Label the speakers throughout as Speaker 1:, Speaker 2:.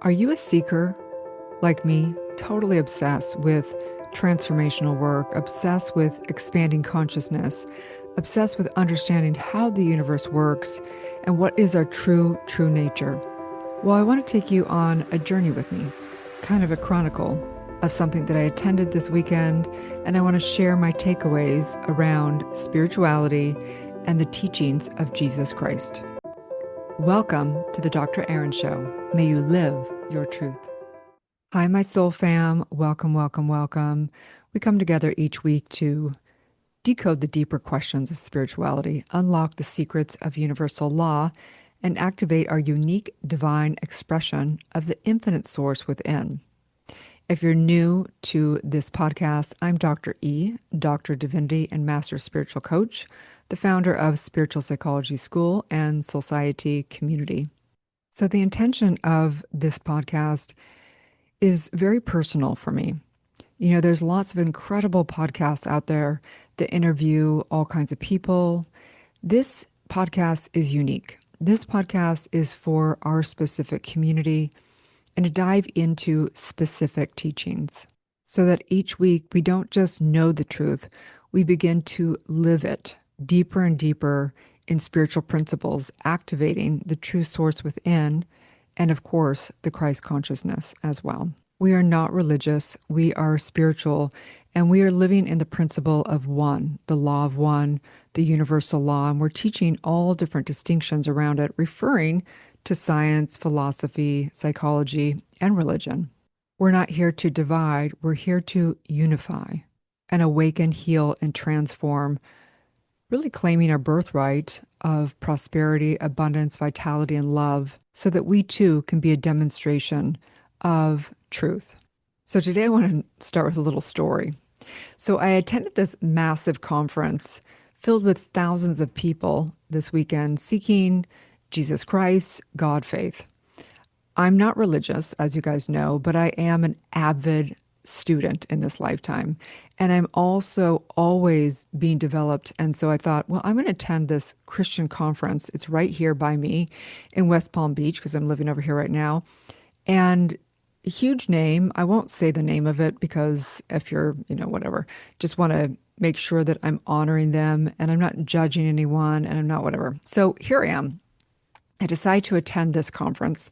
Speaker 1: Are you a seeker like me, totally obsessed with transformational work, obsessed with expanding consciousness, obsessed with understanding how the universe works and what is our true nature? Well, I want to take you on a journey with me, kind of a chronicle of something that I attended this weekend, and I want to share my takeaways around spirituality and the teachings of Jesus Christ. Welcome to the Dr. Erin Show. May you live your truth. Hi, my soul fam. Welcome, welcome, welcome. We come together each week to decode the deeper questions of spirituality, unlock the secrets of universal law, and activate our unique divine expression of the infinite source within. If you're new to this podcast, I'm Dr. E, Dr. Divinity and Master Spiritual Coach, the founder of Spiritual Psychology School and Society Community. So the intention of this podcast is very personal for me. You know, there's lots of incredible podcasts out there that interview all kinds of people. This podcast is unique. This podcast is for our specific community and to dive into specific teachings so that each week we don't just know the truth, we begin to live it deeper and deeper in spiritual principles, activating the true source within and, of course, the Christ consciousness as well. We are not religious, we are spiritual, and we are living in the principle of one, the law of one, the universal law, and we're teaching all different distinctions around it, referring to science, philosophy, psychology, and religion. We're not here to divide, we're here to unify and awaken, heal, and transform, really claiming our birthright of prosperity, abundance, vitality, and love so that we too can be a demonstration of truth. So today I want to start with a little story. So I attended this massive conference filled with thousands of people this weekend seeking Jesus Christ, God faith. I'm not religious, as you guys know, but I am an avid student in this lifetime. And I'm also always being developed. And so I thought, well, I'm going to attend this Christian conference. It's right here by me in West Palm Beach because I'm living over here right now. And a huge name. I won't say the name of it because if you're, whatever, just want to make sure that I'm honoring them and I'm not judging anyone and I'm not whatever. So here I am. I decide to attend this conference.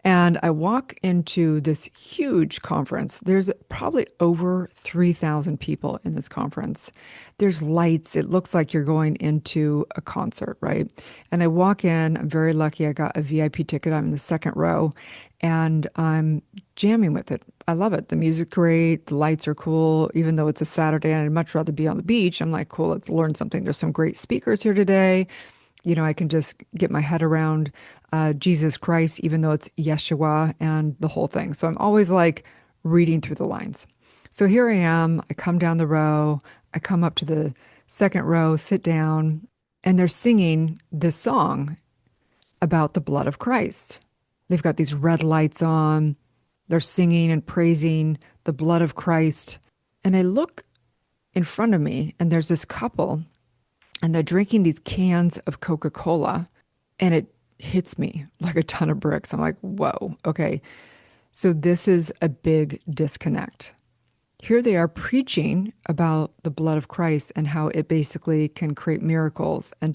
Speaker 1: And I walk into this huge conference. There's probably over 3,000 people in this conference. There's lights. It looks like you're going into a concert, right? And I walk in. I'm very lucky. I got a VIP ticket. I'm in the second row and I'm jamming with it. I love it. The music's great. The lights are cool. Even though it's a Saturday and I'd much rather be on the beach, I'm like, cool, let's learn something. There's some great speakers here today. I can just get my head around Jesus Christ, even though it's Yeshua and the whole thing. So I'm always like reading through the lines. So here I am. I come down the row. I come up to the second row, sit down, and they're singing this song about the blood of Christ. They've got these red lights on. They're singing and praising the blood of Christ. And I look in front of me, and there's this couple and they're drinking these cans of Coca Cola, and it hits me like a ton of bricks. I'm like, whoa, okay. So this is a big disconnect. Here they are preaching about the blood of Christ and how it basically can create miracles and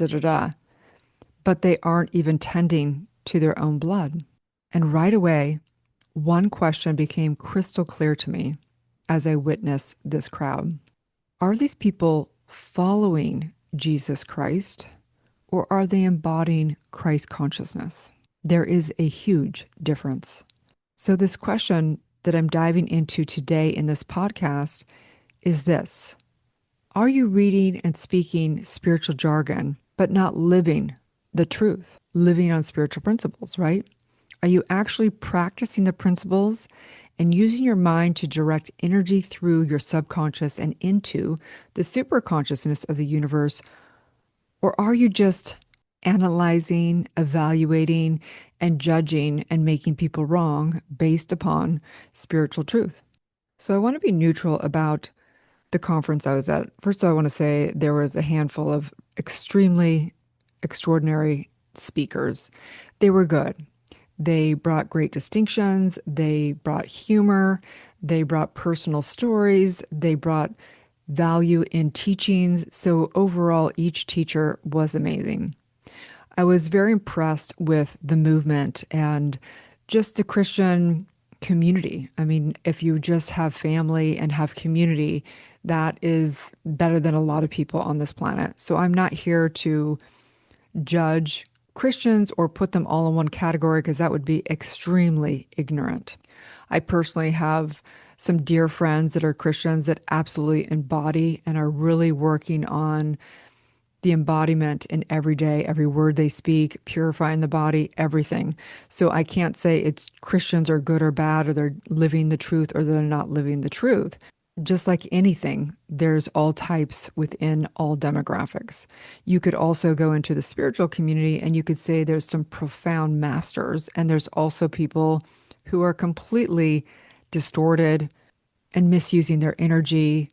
Speaker 1: but they aren't even tending to their own blood. And right away, one question became crystal clear to me as I witnessed this crowd. Are these people following Jesus Christ, or are they embodying Christ consciousness? There is a huge difference. So this question that I'm diving into today in this podcast is this: are you reading and speaking spiritual jargon, but not living the truth, living on spiritual principles, right? Are you actually practicing the principles and using your mind to direct energy through your subconscious and into the superconsciousness of the universe? Or are you just analyzing, evaluating, and judging and making people wrong based upon spiritual truth? So I want to be neutral about the conference I was at. First, I want to say there was a handful of extremely extraordinary speakers. They were good. They brought great distinctions, they brought humor, they brought personal stories, they brought value in teaching. So overall, each teacher was amazing. I was very impressed with the movement and just the Christian community. I mean, if you just have family and have community, that is better than a lot of people on this planet. So I'm not here to judge Christians or put them all in one category because that would be extremely ignorant. I personally have some dear friends that are Christians that absolutely embody and are really working on the embodiment in every day, every word they speak, purifying the body, everything. So I can't say it's Christians are good or bad, or they're living the truth or they're not living the truth. Just like anything, there's all types within all demographics. You could also go into the spiritual community and you could say there's some profound masters, and there's also people who are completely distorted and misusing their energy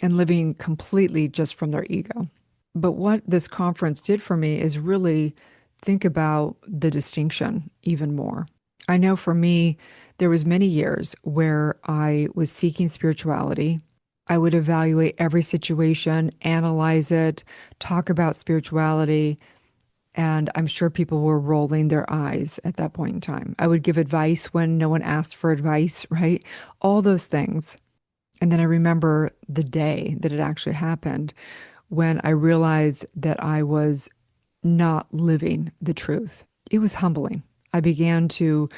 Speaker 1: and living completely just from their ego. But what this conference did for me is really think about the distinction even more. I know for me, there was many years where I was seeking spirituality. I would evaluate every situation, analyze it, talk about spirituality, and I'm sure people were rolling their eyes at that point in time. I would give advice when no one asked for advice, right? All those things. And then I remember the day that it actually happened when I realized that I was not living the truth. It was humbling. I began to